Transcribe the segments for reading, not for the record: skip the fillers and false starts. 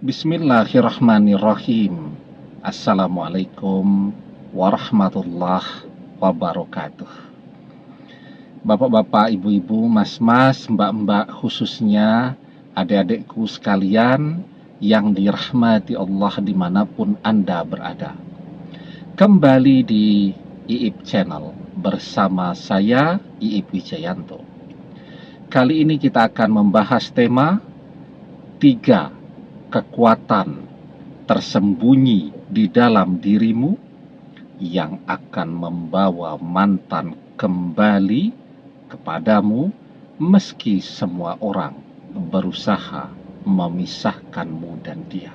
Bismillahirrahmanirrahim. Assalamualaikum warahmatullahi wabarakatuh. Bapak-bapak, ibu-ibu, mas-mas, mbak-mbak, khususnya adik-adikku sekalian yang dirahmati Allah dimanapun Anda berada. Kembali di IIP Channel bersama saya, IIP Wijayanto. Kali ini kita akan membahas tema 3 kekuatan tersembunyi di dalam dirimu yang akan membawa mantan kembali kepadamu meski semua orang berusaha memisahkanmu dan dia.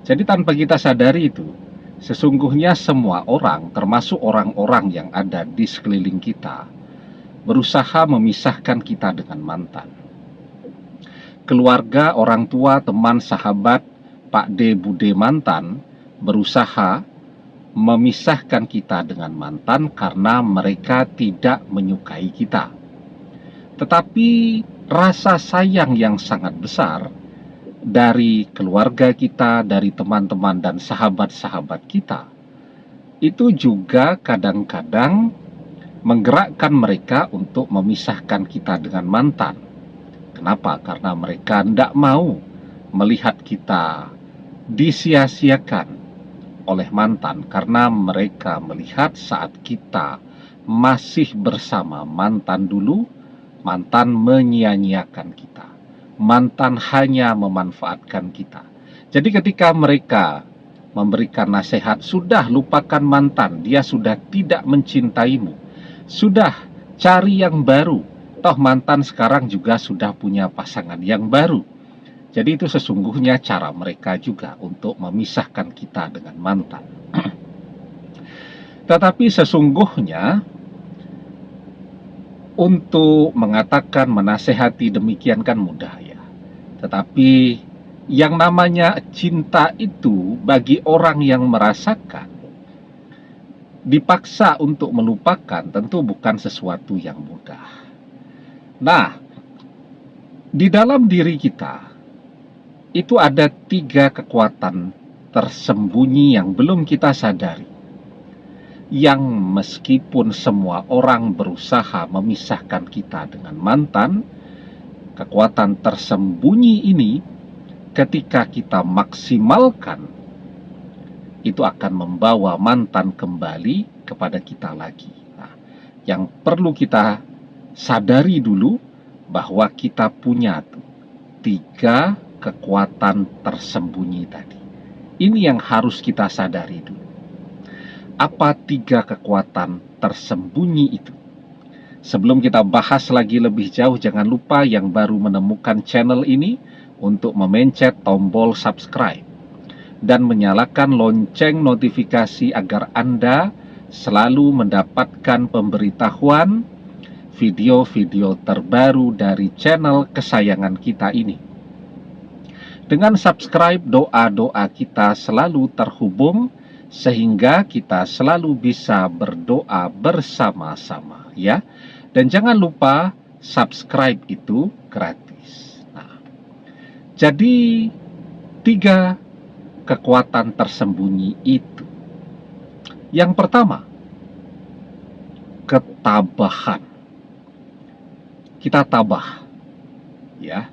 Jadi tanpa kita sadari itu, sesungguhnya semua orang, termasuk orang-orang yang ada di sekeliling kita, berusaha memisahkan kita dengan mantan. Keluarga, orang tua, teman, sahabat, Pak D, Bude, mantan berusaha memisahkan kita dengan mantan karena mereka tidak menyukai kita. Tetapi rasa sayang yang sangat besar dari keluarga kita, dari teman-teman dan sahabat-sahabat kita, itu juga kadang-kadang menggerakkan mereka untuk memisahkan kita dengan mantan. Kenapa? Karena mereka tidak mau melihat kita disia-siakan oleh mantan, karena mereka melihat saat kita masih bersama mantan dulu, mantan menyia-nyiakan kita, mantan hanya memanfaatkan kita. Jadi ketika mereka memberikan nasihat, sudah lupakan mantan, dia sudah tidak mencintaimu, sudah cari yang baru, toh mantan sekarang juga sudah punya pasangan yang baru. Jadi itu sesungguhnya cara mereka juga untuk memisahkan kita dengan mantan. Tetapi sesungguhnya untuk mengatakan, menasehati demikian kan mudah ya. Tetapi yang namanya cinta itu bagi orang yang merasakan, dipaksa untuk melupakan tentu bukan sesuatu yang mudah. Nah, di dalam diri kita itu ada 3 kekuatan tersembunyi yang belum kita sadari, yang meskipun semua orang berusaha memisahkan kita dengan mantan, kekuatan tersembunyi ini ketika kita maksimalkan, itu akan membawa mantan kembali kepada kita lagi. Nah, yang perlu kita sadari dulu bahwa kita punya 3 kekuatan tersembunyi tadi. Ini yang harus kita sadari dulu. Apa 3 kekuatan tersembunyi itu? Sebelum kita bahas lagi lebih jauh, jangan lupa yang baru menemukan channel ini untuk memencet tombol subscribe dan menyalakan lonceng notifikasi agar Anda selalu mendapatkan pemberitahuan video-video terbaru dari channel kesayangan kita ini. Dengan subscribe, doa-doa kita selalu terhubung sehingga kita selalu bisa berdoa bersama-sama ya. Dan jangan lupa subscribe itu gratis. Nah, jadi 3 kekuatan tersembunyi itu. Yang pertama, ketabahan. Kita tabah ya,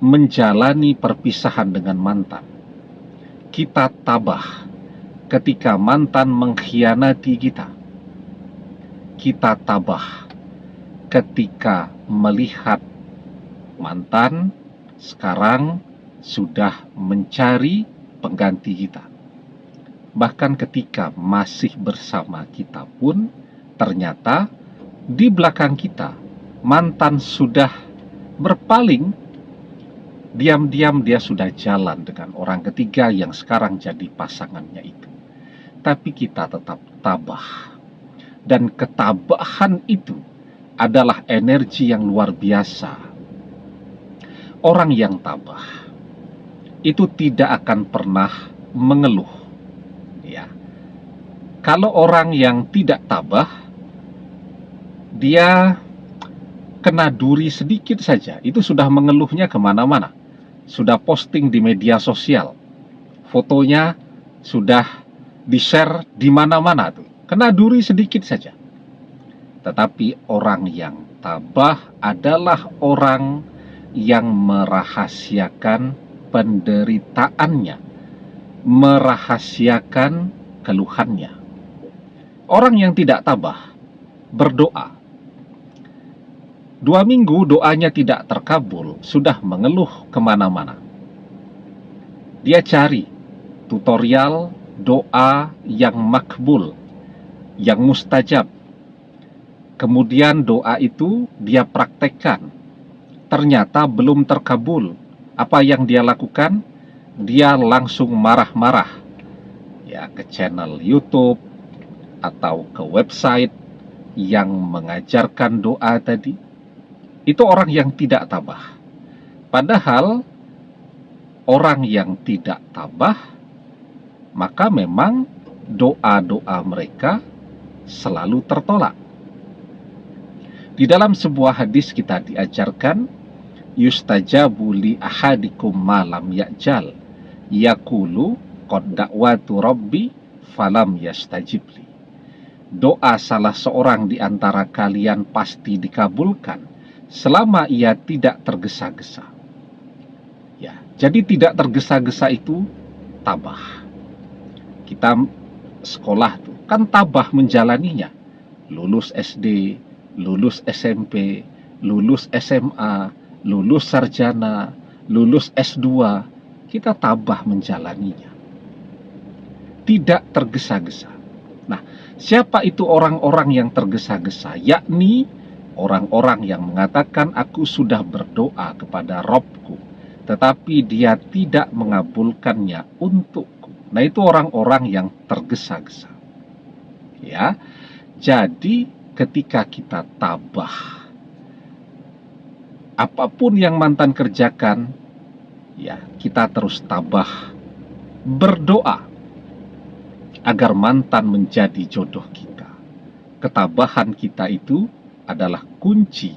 menjalani perpisahan dengan mantan. Kita tabah ketika mantan mengkhianati kita. Kita tabah ketika melihat mantan sekarang sudah mencari pengganti kita. Bahkan ketika masih bersama kita pun ternyata di belakang kita mantan sudah berpaling, diam-diam dia sudah jalan dengan orang ketiga yang sekarang jadi pasangannya itu. Tapi kita tetap tabah. Dan ketabahan itu adalah energi yang luar biasa. Orang yang tabah itu tidak akan pernah mengeluh ya. Kalau orang yang tidak tabah, dia kena duri sedikit saja, itu sudah mengeluhnya kemana-mana. sudah posting di media sosial. Fotonya sudah di-share di mana-mana tuh. Kena duri sedikit saja. Tetapi orang yang tabah adalah orang yang merahasiakan penderitaannya, merahasiakan keluhannya. Orang yang tidak tabah berdoa, 2 minggu doanya tidak terkabul, sudah mengeluh kemana-mana. Dia cari tutorial doa yang makbul, yang mustajab. Kemudian doa itu dia praktekkan. Ternyata belum terkabul. Apa yang dia lakukan? Dia langsung marah-marah. Ya, ke channel YouTube atau ke website yang mengajarkan doa tadi. Itu orang yang tidak tabah. Padahal orang yang tidak tabah, maka memang doa-doa mereka selalu tertolak. Di dalam sebuah hadis kita diajarkan, yustajabu li ahadikum malam ya'jal, yaqulu qad da'watu rabbi falam yastajibli. Doa salah seorang di antara kalian pasti dikabulkan selama ia tidak tergesa-gesa. Ya, jadi tidak tergesa-gesa itu tabah. Kita sekolah tuh kan tabah menjalaninya. Lulus SD, lulus SMP, lulus SMA, lulus sarjana, lulus S2, kita tabah menjalaninya. Tidak tergesa-gesa. Nah, siapa itu orang-orang yang tergesa-gesa? Yakni orang-orang yang mengatakan aku sudah berdoa kepada Robku, tetapi dia tidak mengabulkannya untukku. Nah, itu orang-orang yang tergesa-gesa. Ya, jadi ketika kita tabah, apapun yang mantan kerjakan, ya kita terus tabah berdoa agar mantan menjadi jodoh kita. Ketabahan kita itu adalah kunci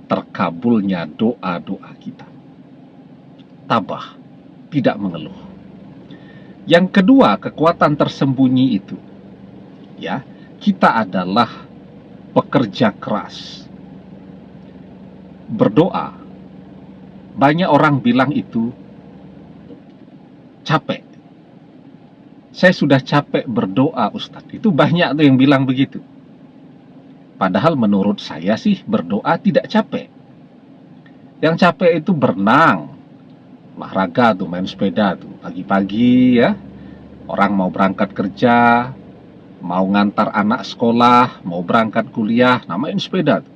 terkabulnya doa-doa kita. Tabah, tidak mengeluh. Yang kedua, kekuatan tersembunyi itu, ya, kita adalah pekerja keras. Berdoa, banyak orang bilang itu capek. Saya sudah capek berdoa, Ustadz. Itu banyak tuh yang bilang begitu. Padahal menurut saya sih berdoa tidak capek. Yang capek itu berenang, olahraga tuh, main sepeda tuh, pagi-pagi ya. Orang mau berangkat kerja, mau ngantar anak sekolah, mau berangkat kuliah, nah main sepeda tuh.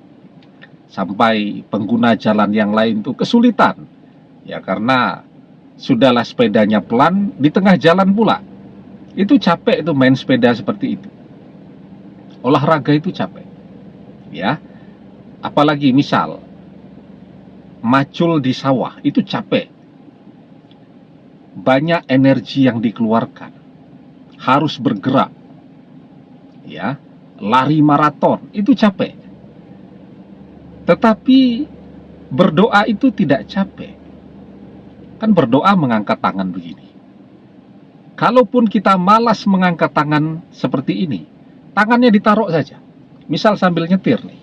Sampai pengguna jalan yang lain tuh kesulitan. Ya karena sudahlah sepedanya pelan, di tengah jalan pula. Itu capek itu main sepeda seperti itu. Olahraga itu capek. Ya, apalagi misal macul di sawah, itu capek. Banyak energi yang dikeluarkan. Harus bergerak. Ya, lari maraton, itu capek. Tetapi berdoa itu tidak capek. Kan berdoa mengangkat tangan begini. Kalaupun kita malas mengangkat tangan seperti ini, tangannya ditaruh saja. Misal sambil nyetir nih,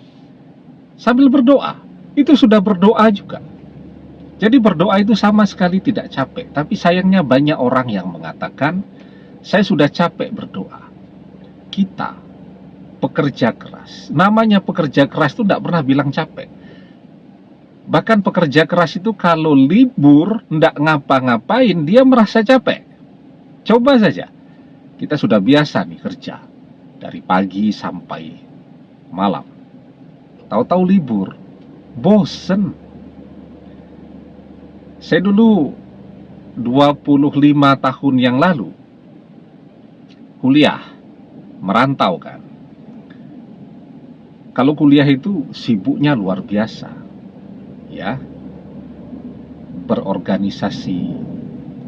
sambil berdoa, itu sudah berdoa juga. Jadi berdoa itu sama sekali tidak capek. Tapi sayangnya banyak orang yang mengatakan, saya sudah capek berdoa. Kita pekerja keras. Namanya pekerja keras itu tidak pernah bilang capek. Bahkan pekerja keras itu kalau libur, tidak ngapa-ngapain, dia merasa capek. Coba saja, kita sudah biasa nih kerja dari pagi sampai malam. Tahu-tahu libur, bosen. Saya dulu 25 tahun yang lalu kuliah, merantau kan. Kalau kuliah itu sibuknya luar biasa. Ya. Berorganisasi,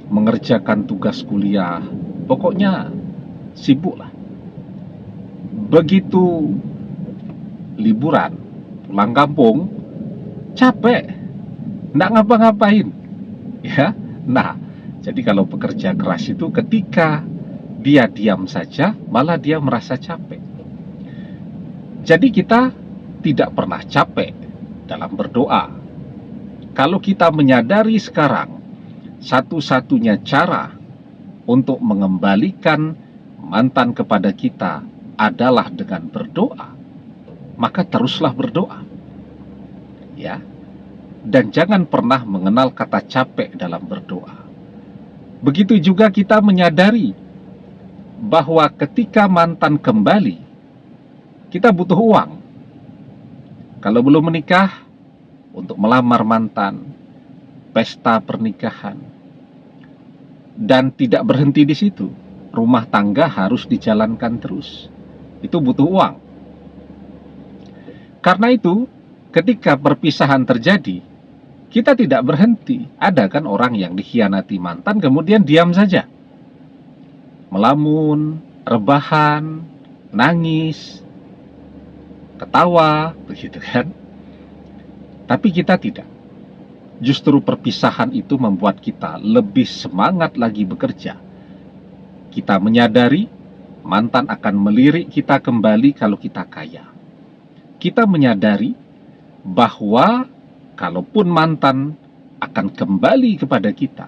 mengerjakan tugas kuliah, pokoknya sibuk lah. Begitu liburan, pulang kampung, capek, nggak ngapa-ngapain. Ya. Nah, jadi kalau pekerja keras itu ketika dia diam saja, malah dia merasa capek. Jadi kita tidak pernah capek dalam berdoa. Kalau kita menyadari sekarang, satu-satunya cara untuk mengembalikan mantan kepada kita adalah dengan berdoa, maka teruslah berdoa. Ya. Dan jangan pernah mengenal kata capek dalam berdoa. Begitu juga kita menyadari bahwa ketika mantan kembali, kita butuh uang. Kalau belum menikah, untuk melamar mantan, pesta pernikahan. Dan tidak berhenti di situ. Rumah tangga harus dijalankan terus. Itu butuh uang. Karena itu, ketika perpisahan terjadi, kita tidak berhenti. Ada kan orang yang dikhianati mantan kemudian diam saja, melamun, rebahan, nangis, ketawa, begitu kan. Tapi kita tidak. Justru perpisahan itu membuat kita lebih semangat lagi bekerja. Kita menyadari mantan akan melirik kita kembali kalau kita kaya. Kita menyadari bahwa kalaupun mantan akan kembali kepada kita,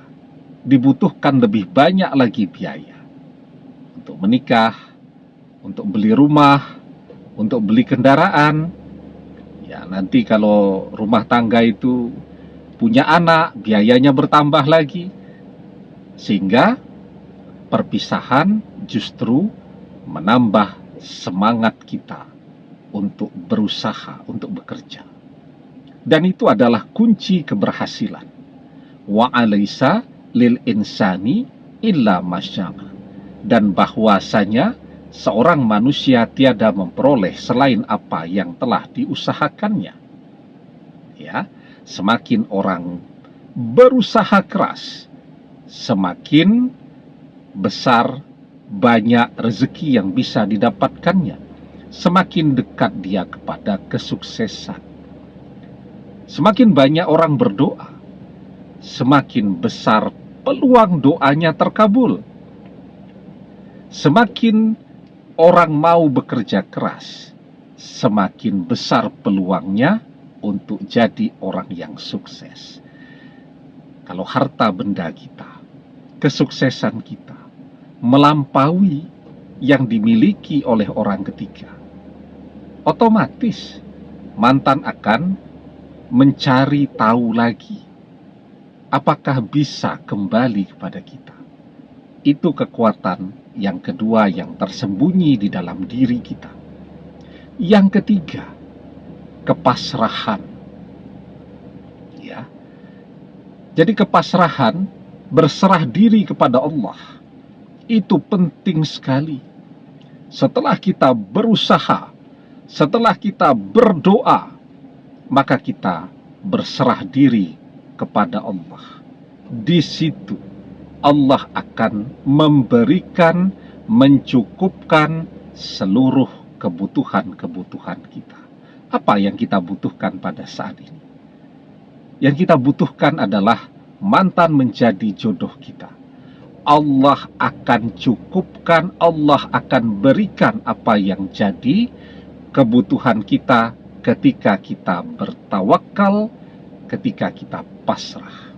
dibutuhkan lebih banyak lagi biaya untuk menikah, untuk beli rumah, untuk beli kendaraan. Ya, nanti kalau rumah tangga itu punya anak, biayanya bertambah lagi. Sehingga perpisahan justru menambah semangat kita untuk berusaha, untuk bekerja. Dan itu adalah kunci keberhasilan. Wa alaysa lil insani illa masya'a. Dan bahwasanya seorang manusia tiada memperoleh selain apa yang telah diusahakannya. Ya, semakin orang berusaha keras, semakin besar banyak rezeki yang bisa didapatkannya. Semakin dekat dia kepada kesuksesan. Semakin banyak orang berdoa, semakin besar peluang doanya terkabul. Semakin orang mau bekerja keras, semakin besar peluangnya untuk jadi orang yang sukses. Kalau harta benda kita, kesuksesan kita melampaui yang dimiliki oleh orang ketiga, otomatis mantan akan mencari tahu lagi apakah bisa kembali kepada kita. Itu kekuatan yang kedua yang tersembunyi di dalam diri kita. Yang ketiga, kepasrahan. Ya. Jadi kepasrahan, berserah diri kepada Allah, itu penting sekali. Setelah kita berusaha, setelah kita berdoa, maka kita berserah diri kepada Allah. Di situ Allah akan memberikan, mencukupkan seluruh kebutuhan-kebutuhan kita. Apa yang kita butuhkan pada saat ini? Yang kita butuhkan adalah mantan menjadi jodoh kita. Allah akan cukupkan, Allah akan berikan apa yang jadi kebutuhan kita ketika kita bertawakal, ketika kita pasrah.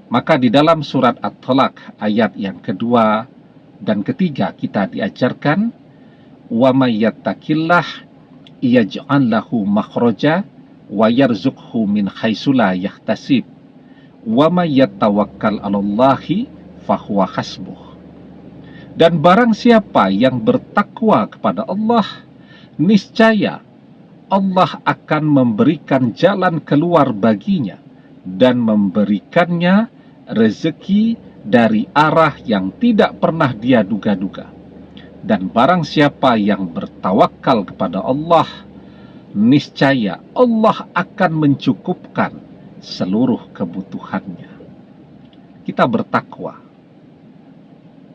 Maka di dalam surat At-Talaq ayat yang kedua dan ketiga kita diajarkan, wa may yattaqillah yaj'al lahu makhraja wa yarzuqhu min haitsu la yahtasib wa may yatawakkal 'alallahi fahuwa hasbuh. Dan barang siapa yang bertakwa kepada Allah, niscaya Allah akan memberikan jalan keluar baginya dan memberikannya rezeki dari arah yang tidak pernah dia duga-duga. Dan barang siapa yang bertawakal kepada Allah, niscaya Allah akan mencukupkan seluruh kebutuhannya. Kita bertakwa,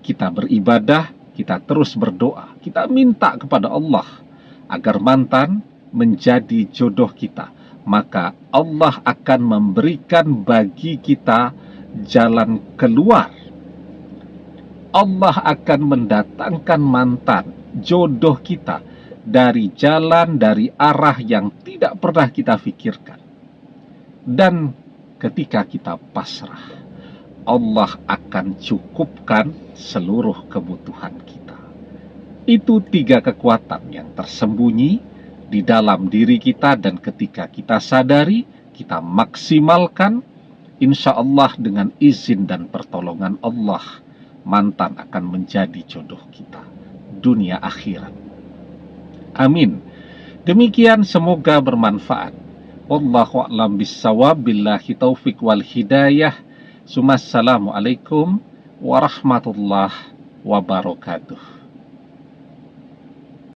kita beribadah, kita terus berdoa, kita minta kepada Allah agar mantan menjadi jodoh kita, maka Allah akan memberikan bagi kita jalan keluar. Allah akan mendatangkan mantan, jodoh kita, dari jalan, dari arah yang tidak pernah kita pikirkan. Dan ketika kita pasrah, Allah akan cukupkan seluruh kebutuhan kita. Itu 3 kekuatan yang tersembunyi di dalam diri kita, dan ketika kita sadari, kita maksimalkan, insya Allah dengan izin dan pertolongan Allah, mantan akan menjadi jodoh kita, dunia akhirat. Amin. Demikian, semoga bermanfaat. Wallahu a'lam bissawab, billahi taufik wal hidayah. Assalamualaikum warahmatullahi wabarakatuh.